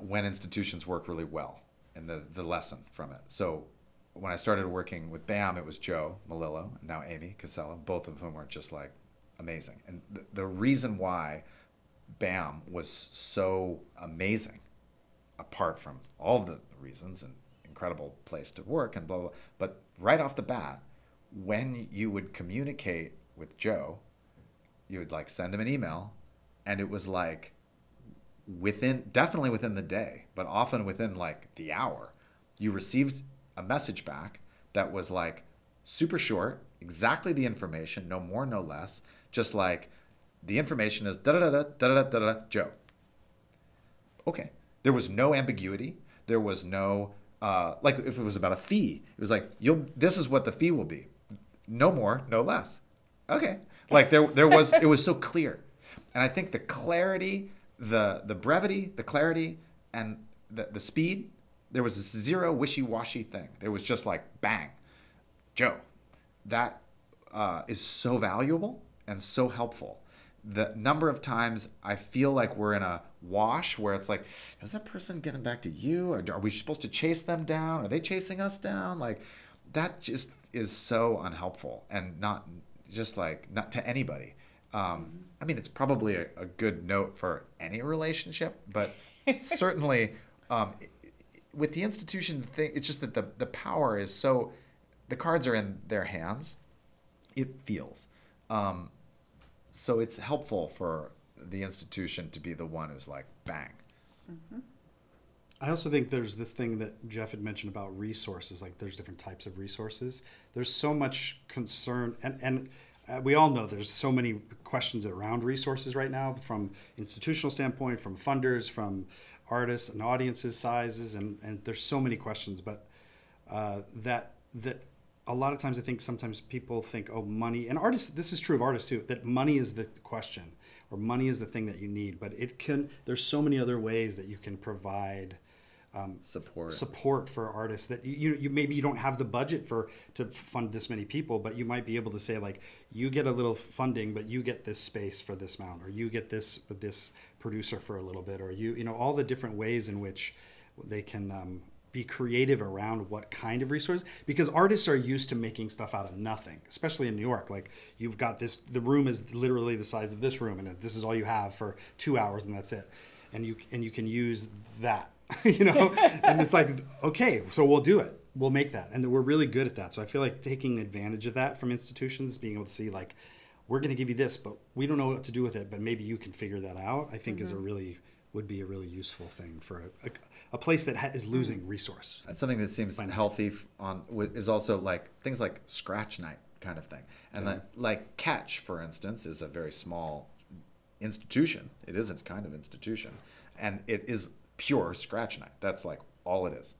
when institutions work really well, and the lesson from it. So when I started working with BAM, it was Joe Malillo and now Amy Casella, both of whom are just like amazing. And the reason why BAM was so amazing, apart from all the reasons, and incredible place to work and blah, blah, blah, but right off the bat, when you would communicate with Joe, you would like send him an email, and it was like definitely within the day, but often within like the hour, you received a message back that was like super short, exactly the information, no more, no less, just like, the information is da-da-da-da-da-da-da-da, Joe. Okay. There was no ambiguity. There was no, like if it was about a fee, it was like, this is what the fee will be. No more, no less. Okay. Like it was so clear. And I think the clarity, the brevity, the clarity, and the speed, there was this zero wishy-washy thing. There was just like, bang, Joe. That is so valuable and so helpful. The number of times I feel like we're in a wash where it's like, is that person getting back to you? Or are we supposed to chase them down? Are they chasing us down? Like, that just is so unhelpful, and not to anybody. I mean, it's probably a good note for any relationship, but certainly with the institution thing, it's just that the power is so, the cards are in their hands, it feels. So it's helpful for the institution to be the one who's like, bang. I also think there's this thing that Geoff had mentioned about resources, like there's different types of resources. There's so much concern, and we all know there's so many questions around resources right now, from institutional standpoint, from funders, from artists and audiences sizes, and there's so many questions, but that a lot of times I think sometimes people think, oh, money, and artists, this is true of artists too, that money is the question, or money is the thing that you need, but there's so many other ways that you can provide support for artists, that you maybe you don't have the budget to fund this many people, but you might be able to say, like, you get a little funding, but you get this space for this amount, or you get this with this producer for a little bit, or you know all the different ways in which they can be creative around what kind of resources, because artists are used to making stuff out of nothing, especially in New York. Like, you've got the room is literally the size of this room, and this is all you have for 2 hours, and that's it, and you can use that. You know, and it's like, okay, so we'll do it. We'll make that. And we're really good at that. So I feel like taking advantage of that from institutions, being able to see, like, we're going to give you this, but we don't know what to do with it, but maybe you can figure that out, I think would be a really useful thing for a place that is losing resource. That's something that seems healthy is also like things like scratch night kind of thing. And like Catch, for instance, is a very small institution. It is a kind of institution. And it is pure scratch night. That's like all it is.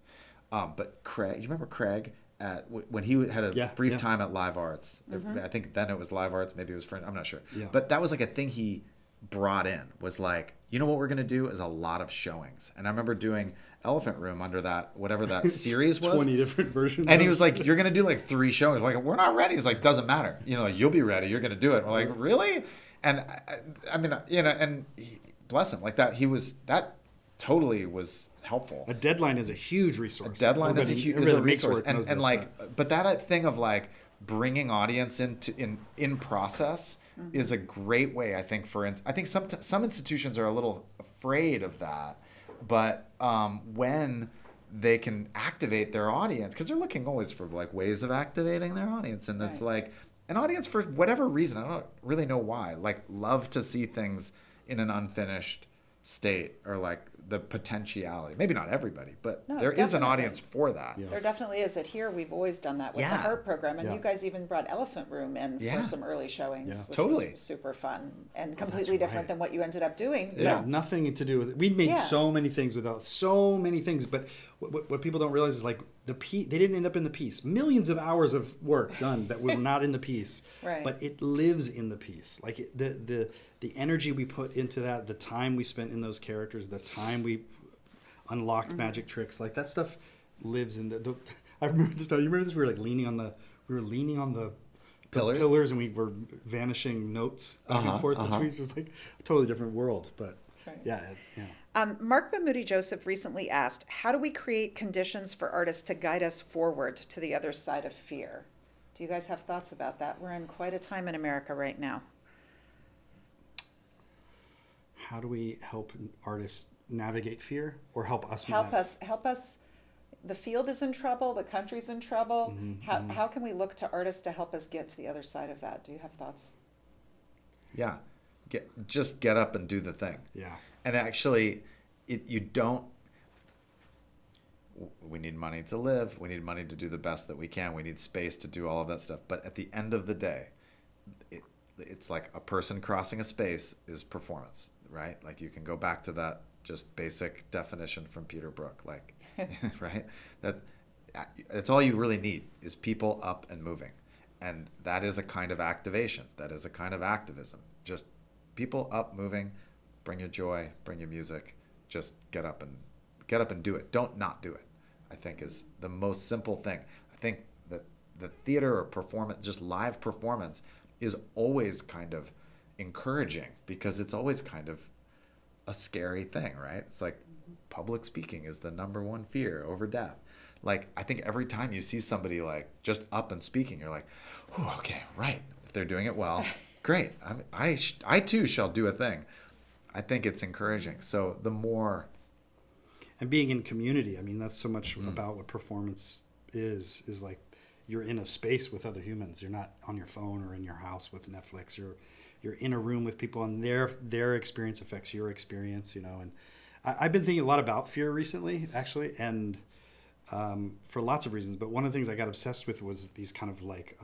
But Craig, you remember Craig when he had a brief time at Live Arts? I think then it was Live Arts, maybe it was Fringe, I'm not sure. Yeah. But that was like a thing he brought in, was like, you know what we're going to do is a lot of showings. And I remember doing Elephant Room under that, whatever that series was. 20 different versions. And he was like, you're going to do like 3 showings. We're like, we're not ready. He's like, doesn't matter. You know, like, you'll be ready. You're going to do it. We're like, really? And I mean, and bless him, like that totally was helpful. A deadline is a huge resource. A deadline is a resource, and like, but that thing of like bringing audience in process is a great way, I think. I think some institutions are a little afraid of that, but when they can activate their audience, because they're looking always for like ways of activating their audience, and it's like an audience, for whatever reason, I don't really know why, like love to see things in an unfinished state, or like the potentiality. Maybe not everybody, but there is an audience for that. There definitely is. At Here, we've always done that with the heart program, and you guys even brought Elephant Room in for some early showings, which was super fun and completely different than what you ended up doing. Nothing to do with it. We'd made so many things without so many things, but what people don't realize is like they didn't end up in the piece. Millions of hours of work done that were not in the piece, but it lives in the piece. Like the energy we put into that, the time we spent in those characters, the time we unlocked magic tricks, like that stuff lives in the I remember this. You remember this? We were leaning on the pillars, and we were vanishing notes back and forth between. It was like a totally different world, but yeah. Mark Bamoudi Joseph recently asked, how do we create conditions for artists to guide us forward to the other side of fear? Do you guys have thoughts about that? We're in quite a time in America right now. How do we help artists navigate fear, or help us? Help us. The field is in trouble. The country's in trouble. How can we look to artists to help us get to the other side of that? Do you have thoughts? Yeah, just get up and do the thing. Yeah. And actually, you don't. We need money to live. We need money to do the best that we can. We need space to do all of that stuff. But at the end of the day, it's like a person crossing a space is performance, right? Like you can go back to that just basic definition from Peter Brook, like, right? That's all you really need is people up and moving. And that is a kind of activation. That is a kind of activism. Just people up, moving, bring your joy, bring your music, just get up and do it. Don't not do it, I think, is the most simple thing. I think that the theater or performance, just live performance, is always kind of encouraging, because it's always kind of a scary thing, right? It's like public speaking is the number one fear over death. Like, I think every time you see somebody like just up and speaking, you're like, oh, okay, right. If they're doing it well, great. I too shall do a thing. I think it's encouraging. So the more... And being in community, I mean, that's so much about what performance is like you're in a space with other humans. You're not on your phone or in your house with Netflix. You're in a room with people, and their experience affects your experience, And I've been thinking a lot about fear recently, actually, and for lots of reasons. But one of the things I got obsessed with was these kind of like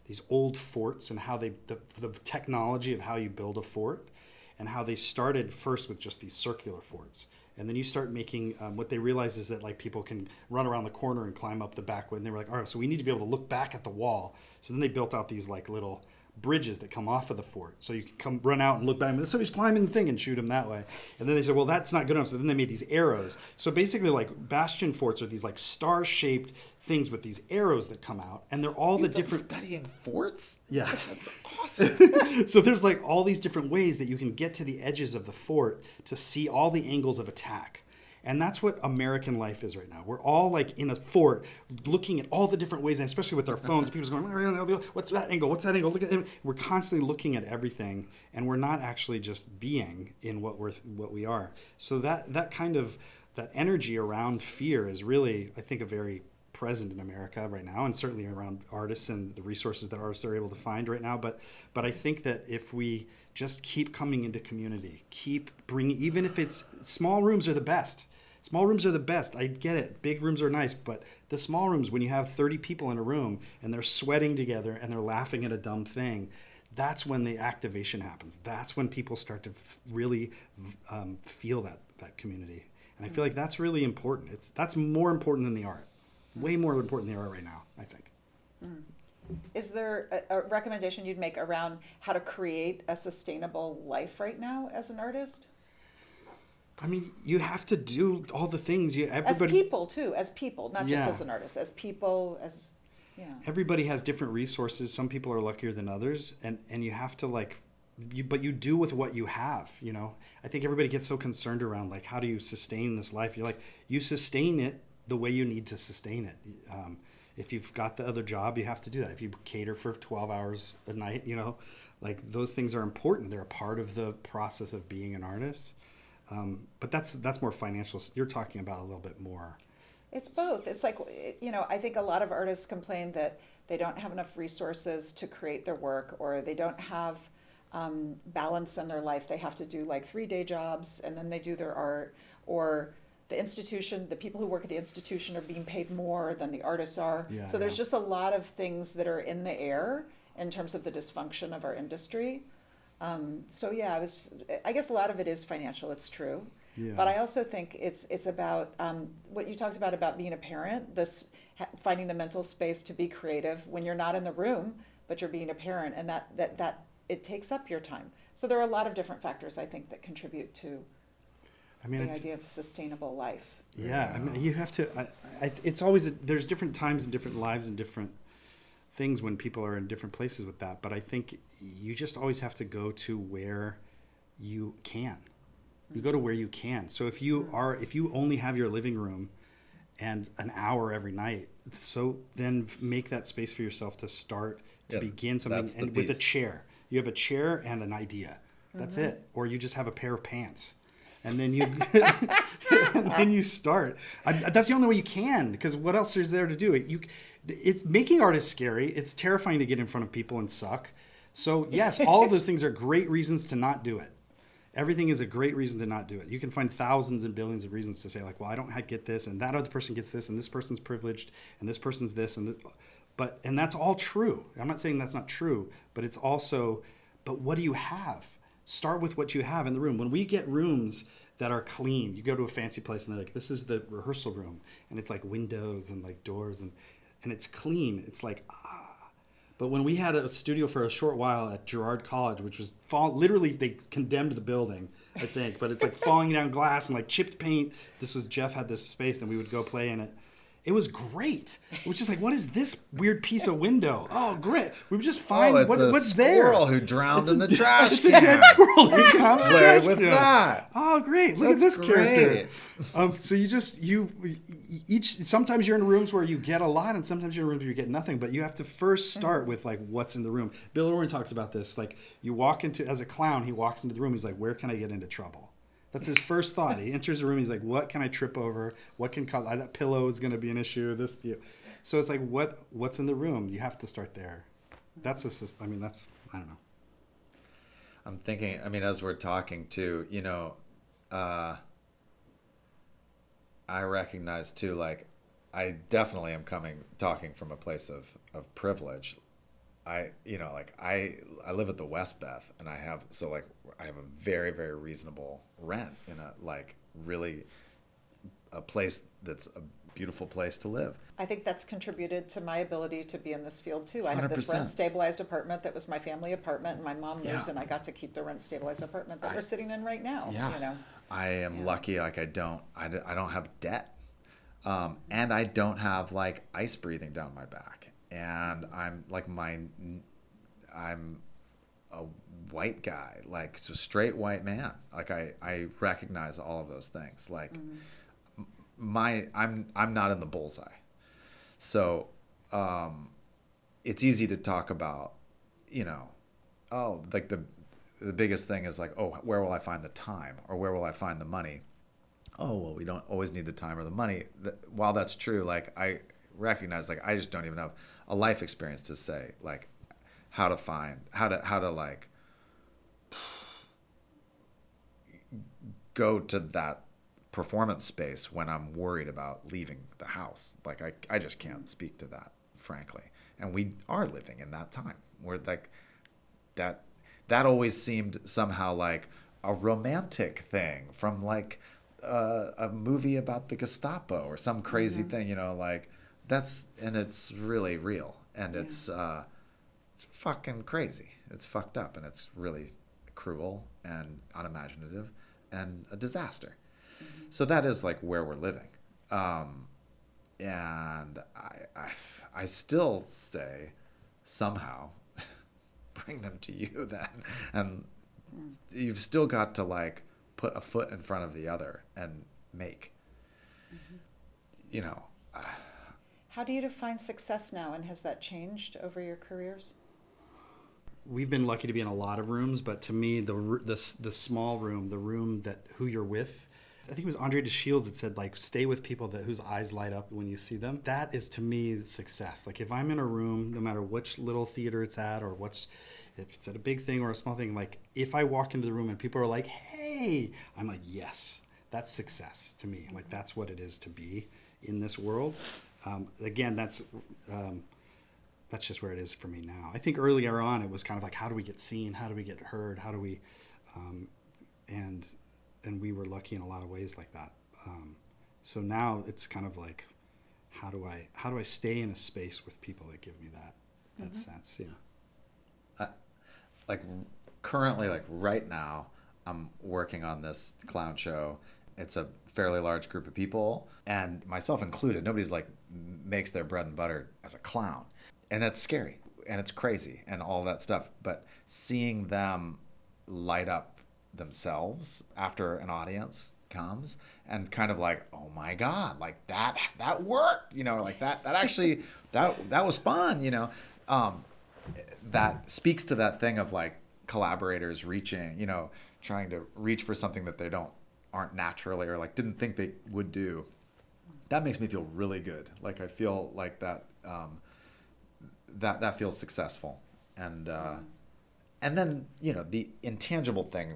these old forts, and how the technology of how you build a fort, and how they started first with just these circular forts. And then you start making, what they realize is that like people can run around the corner and climb up the back way. And they were like, all right, so we need to be able to look back at the wall. So then they built out these like little bridges that come off of the fort. So you can run out and look back, and somebody's climbing the thing, and shoot him that way. And then they said, well, that's not good enough. So then they made these arrows. So basically like bastion forts are these like star-shaped things with these arrows that come out. And they're all the different... studying forts? Yeah. That's awesome. So there's like all these different ways that you can get to the edges of the fort to see all the angles of attack. And that's what American life is right now. We're all like in a fort looking at all the different ways, and especially with our phones, people's going, what's that angle? What's that angle? Look at it. We're constantly looking at everything, and we're not actually just being in what we are. So that kind of that energy around fear is really, I think, a very present in America right now, and certainly around artists and the resources that artists are able to find right now. But I think that if we just keep coming into community, keep bringing, even if it's small rooms are the best. Small rooms are the best. I get it. Big rooms are nice, but the small rooms, when you have 30 people in a room and they're sweating together and they're laughing at a dumb thing, that's when the activation happens. That's when people start to really feel that community. And I feel like that's really important. That's more important than the art. Way more important than the art right now, I think. Is there a recommendation you'd make around how to create a sustainable life right now as an artist? I mean, you have to do all the things. As people, too. As people, not just as an artist. As people, Everybody has different resources. Some people are luckier than others. And you have to, like, but you do with what you have, you know. I think everybody gets so concerned around like, how do you sustain this life? You're like, you sustain it the way you need to sustain it. If you've got the other job, you have to do that. If you cater for 12 hours a night, you know, like those things are important. They're a part of the process of being an artist. But that's more financial. You're talking about a little bit more. It's both. It's like, you know, I think a lot of artists complain that they don't have enough resources to create their work, or they don't have balance in their life. They have to do like 3-day jobs and then they do their art, or the people who work at the institution are being paid more than the artists are. Yeah, so there's just a lot of things that are in the air in terms of the dysfunction of our industry. So yeah, I guess a lot of it is financial, it's true. Yeah. But I also think it's about what you talked about being a parent, finding the mental space to be creative when you're not in the room, but you're being a parent, and that it takes up your time. So there are a lot of different factors, I think, that contribute to the idea of sustainable life. Yeah, I mean, you have to. It's always there's different times and different lives and different things when people are in different places with that. But I think you just always have to go to where you can. You go to where you can. So if you only have your living room and an hour every night, so then make that space for yourself to start to begin something, and with a chair. You have a chair and an idea. That's it. Or you just have a pair of pants. And then you and then you start. That's the only way you can, because what else is there to do? It's making art is scary. It's terrifying to get in front of people and suck. So yes, all of those things are great reasons to not do it. Everything is a great reason to not do it. You can find thousands and billions of reasons to say like, well, I don't get this, and that other person gets this, and this person's privileged, and this person's this, and this. And that's all true. I'm not saying that's not true, but it's also, but what do you have? Start with what you have in the room. When we get rooms that are clean, you go to a fancy place and they're like, this is the rehearsal room, and it's like windows and like doors and it's clean. It's like, But when we had a studio for a short while at Girard College, which was literally they condemned the building, I think, but it's like falling down glass and like chipped paint. Geoff had this space and we would go play in it. It was great. It was just like, what is this weird piece of window? Oh, great. We would just find what's there. Squirrel who drowned in the trash It's can. a dead squirrel who drowned in the trash Play with can. that. Oh, great. Look That's at this character. great. So sometimes you're in rooms where you get a lot and sometimes you're in rooms where you get nothing, but you have to first start with like what's in the room. Bill Oren talks about this. Like you walk into, as a clown, he walks into the room. He's like, where can I get into trouble? That's his first thought. He enters the room. He's like, what can I trip over? What can cause that pillow is going to be an issue? So it's like, what's in the room? You have to start there. I don't know. I'm thinking, as we're talking too, I recognize too, like, I definitely am talking from a place of privilege. I live at the West Beth, and I have a very, very reasonable rent in a place that's a beautiful place to live. I think that's contributed to my ability to be in this field too. I have this 100%. rent-stabilized apartment that was my family apartment, and my mom moved, and I got to keep the rent-stabilized apartment that we're sitting in right now. Yeah. I am lucky. Like I don't have debt, and I don't have like ice breathing down my back. And I'm a white guy, like so straight white man. Like I recognize all of those things. Like I'm not in the bullseye. So it's easy to talk about, like the biggest thing is like, oh, where will I find the time, or where will I find the money? Oh, well, we don't always need the time or the money. While that's true, like I recognize, like I just don't even have a life experience to say like how to like go to that performance space when I'm worried about leaving the house. Like I just can't speak to that, frankly. And we are living in that time where like that always seemed somehow like a romantic thing from like a movie about the Gestapo or some crazy thing, like and it's really real, and it's fucking crazy. It's fucked up, and it's really cruel and unimaginative and a disaster. So that is like where we're living. And I still say somehow bring them to you then. And you've still got to like put a foot in front of the other and make, you know. How do you define success now, and has that changed over your careers? We've been lucky to be in a lot of rooms, but to me, the small room, the room that who you're with, I think it was Andre DeShields that said, like, stay with people whose eyes light up when you see them. That is, to me, success. Like, if I'm in a room, no matter which little theater it's at or if it's at a big thing or a small thing, like, if I walk into the room and people are like, hey, I'm like, yes, that's success to me. Like, that's what it is to be in this world. Again, that's just where it is for me now. I think earlier on, it was kind of like, how do we get seen? How do we get heard? How do we, and we were lucky in a lot of ways like that. So now it's kind of like, how do I stay in a space with people that give me that sense? Yeah. Like currently, like right now, I'm working on this clown show. It's a fairly large group of people, and myself included. Nobody's like makes their bread and butter as a clown, and that's scary and it's crazy and all that stuff. But seeing them light up themselves after an audience comes and kind of like, oh my God, like that worked, you know, like that actually that was fun, you know. That speaks to that thing of like collaborators reaching, you know, trying to reach for something that they aren't naturally or like didn't think they would do. That makes me feel really good. Like I feel like that that feels successful. And then, you know, the intangible thing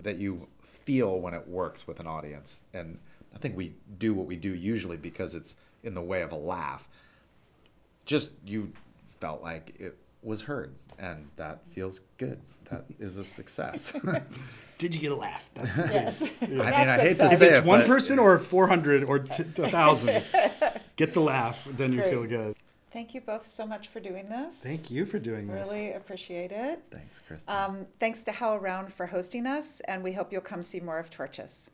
that you feel when it works with an audience. And I think we do what we do usually because it's in the way of a laugh. Just you felt like it was heard, and that feels good. That is a success. Did you get a laugh? That's Yes. I mean, I hate to if say it's it, one but person or 400 or 1,000, get the laugh, then you Great. feel good. Thank you both so much for doing this. Thank you for doing this. Really appreciate it. thanks, Kristen. Thanks to HowlRound for hosting us, and we hope you'll come see more of Torches.